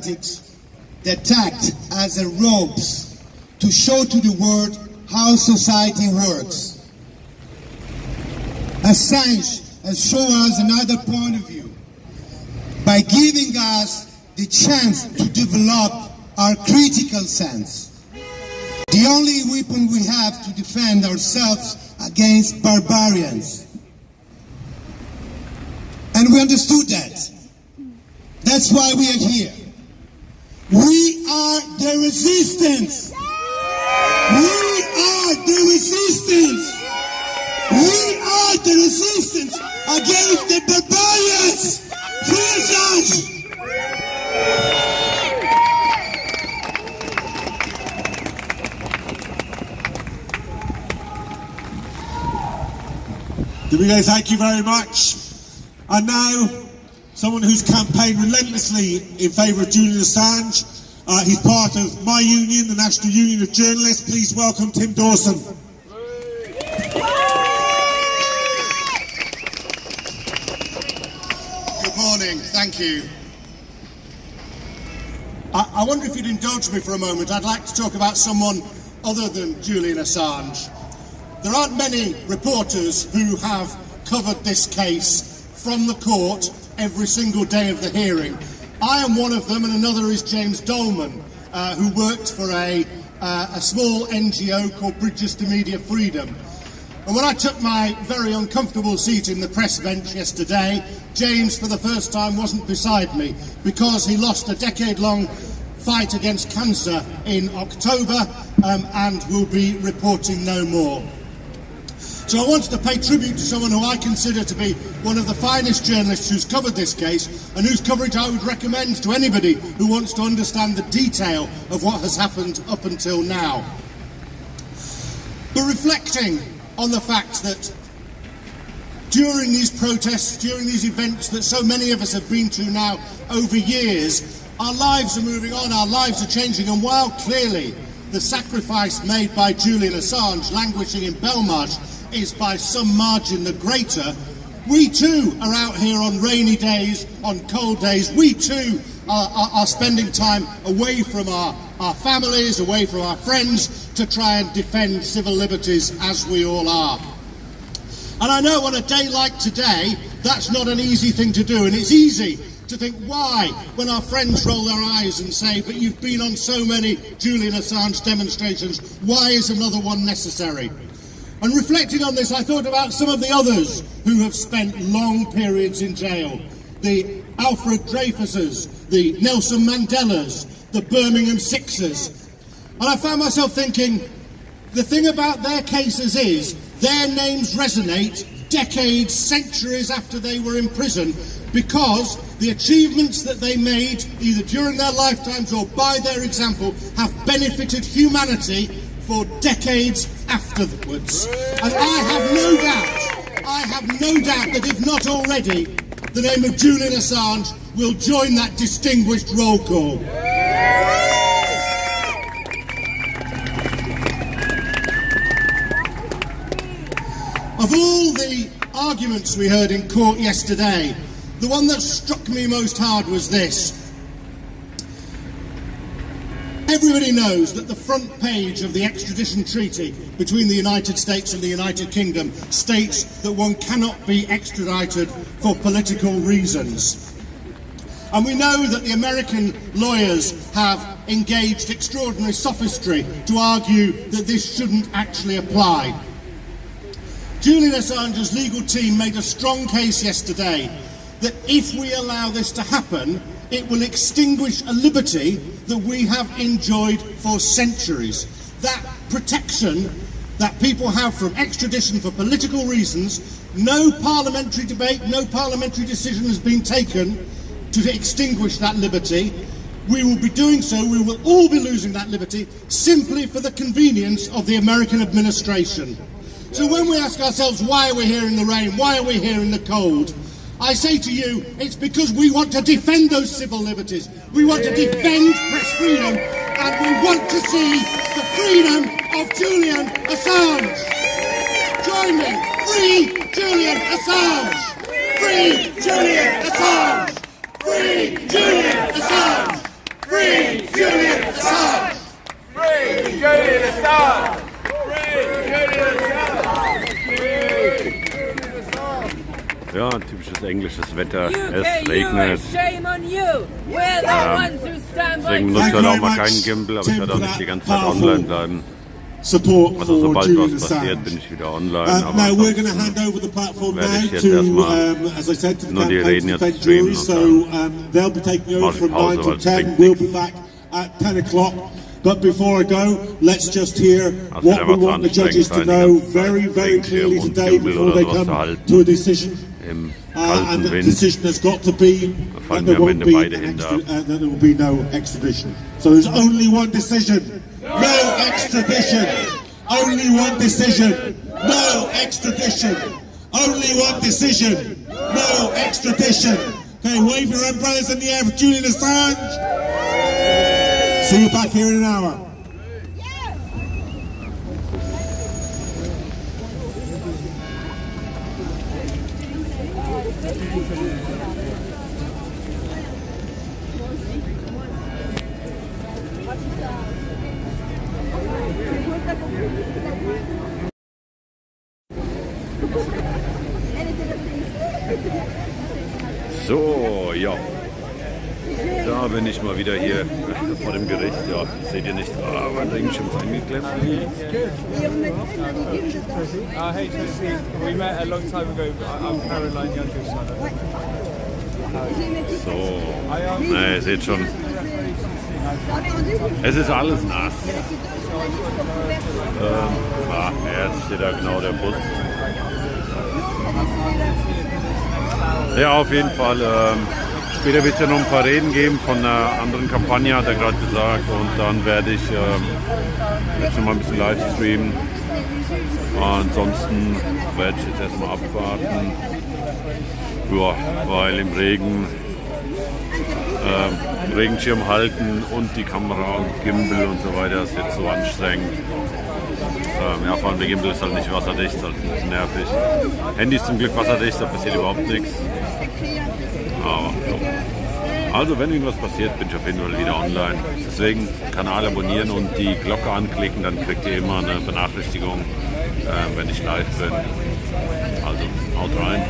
diplomatics that act as a ropes to show to the world how society works. Assange has shown us another point of view by giving us the chance to develop our critical sense. The only weapon we have to defend ourselves against barbarians. And we understood that. That's why we are here. We are the resistance. We are the resistance. We are the resistance against the barbarians. Free Assange! Davide, thank you very much. And now, someone who's campaigned relentlessly in favour of Julian Assange. He's part of my union, the National Union of Journalists. Please welcome Tim Dawson. Good morning, thank you. I wonder if you'd indulge me for a moment. I'd like to talk about someone other than Julian Assange. There aren't many reporters who have covered this case from the court every single day of the hearing. I am one of them, and another is James Dolman, who worked for a small NGO called Bridges to Media Freedom. And when I took my very uncomfortable seat in the press bench yesterday, James, for the first time, wasn't beside me because he lost a decade-long fight against cancer in October and will be reporting no more. So I wanted to pay tribute to someone who I consider to be one of the finest journalists who's covered this case, and whose coverage I would recommend to anybody who wants to understand the detail of what has happened up until now. But reflecting on the fact that during these protests, during these events that so many of us have been to now over years, our lives are moving on, our lives are changing, and while clearly the sacrifice made by Julian Assange languishing in Belmarsh is by some margin the greater, we too are out here on rainy days, on cold days. We too are spending time away from our families, away from our friends, to try and defend civil liberties, as we all are. And I know on a day like today, that's not an easy thing to do, and it's easy to think, why, when our friends roll their eyes and say, but you've been on so many Julian Assange demonstrations, why is another one necessary? And reflecting on this, I thought about some of the others who have spent long periods in jail. The Alfred Dreyfuses, the Nelson Mandelas, the Birmingham Sixers. And I found myself thinking, the thing about their cases is, their names resonate decades, centuries after they were in prison, because the achievements that they made, either during their lifetimes or by their example, have benefited humanity for decades afterwards. And I have no doubt that if not already, the name of Julian Assange will join that distinguished roll call. Of all the arguments we heard in court yesterday, the one that struck me most hard was this. Everybody knows that the front page of the extradition treaty between the United States and the United Kingdom states that one cannot be extradited for political reasons. And we know that the American lawyers have engaged extraordinary sophistry to argue that this shouldn't actually apply. Julian Assange's legal team made a strong case yesterday that if we allow this to happen, it will extinguish a liberty that we have enjoyed for centuries. That protection that people have from extradition for political reasons, no parliamentary debate, no parliamentary decision has been taken to extinguish that liberty. We will be doing so, we will all be losing that liberty simply for the convenience of the American administration. So when we ask ourselves, why are we here in the rain, why are we here in the cold? I say to you, it's because we want to defend those civil liberties. We want to defend press freedom, and we want to see the freedom of Julian Assange. Join me. Free Julian Assange. Free Julian Assange. Free Julian Assange. Ja, typisches englisches Wetter. Es UK, regnet. shame on you. We're the ones who stand by. Deswegen benutze ich halt auch mal keinen Gimbal, aber ich werde auch nicht die ganze Zeit online bleiben. Support Also for sobald Julian was passiert, Assange. bin ich wieder online. Aber Now we're going to hand over the platform werde now ich jetzt to, erstmal as I said, to the nur die campaign Reden to jetzt defend streamen jury. und So they'll be taking over mache ich from Pause, 9 to weil es 10. bringt We'll nichts. be back at 10 o'clock. But before I go, let's just hear Also what der we war want the zu judges to anstrengend know sein, die ganze very, Zeit very clearly Regenschirm und today Gimbal before oder they sowas zu come halten. to a decision. Im And kalten the Wind. decision has got to be Da that fallen there mir am won't Ende be beide an Hände extra, ab. that there will be no extradition. So there's only one decision. No extradition. Only one decision. No extradition. Only one decision. No extradition. Okay, wave your umbrellas in the air for Julian Assange. See you back here in an hour. So, ja. Da bin ich mal wieder hier vor dem Gericht. Ja, seht ihr nicht. Ah, mein Regenschirm ist eingeklemmt. We met a long time ago. I'm Caroline Youngest. So. Ne, ihr seht schon. Es ist alles nass. Jetzt steht da genau der Bus. Ja, auf jeden Fall. Später wird es ja noch ein paar Reden geben von einer anderen Kampagne, hat er gerade gesagt. Und dann werde ich jetzt noch mal ein bisschen live streamen. Ansonsten werde ich jetzt erstmal abwarten. Ja, weil im Regen Regenschirm halten und die Kamera und Gimbal und so weiter ist jetzt so anstrengend. Ja, vor allem der Gimbal ist halt nicht wasserdicht, ist halt ein bisschen nervig. Handy ist zum Glück wasserdicht, da passiert überhaupt nichts. Aber so. Also wenn irgendwas passiert, bin ich auf jeden Fall wieder online. Deswegen Kanal abonnieren und die Glocke anklicken, dann kriegt ihr immer eine Benachrichtigung, wenn ich live bin. Also haut rein.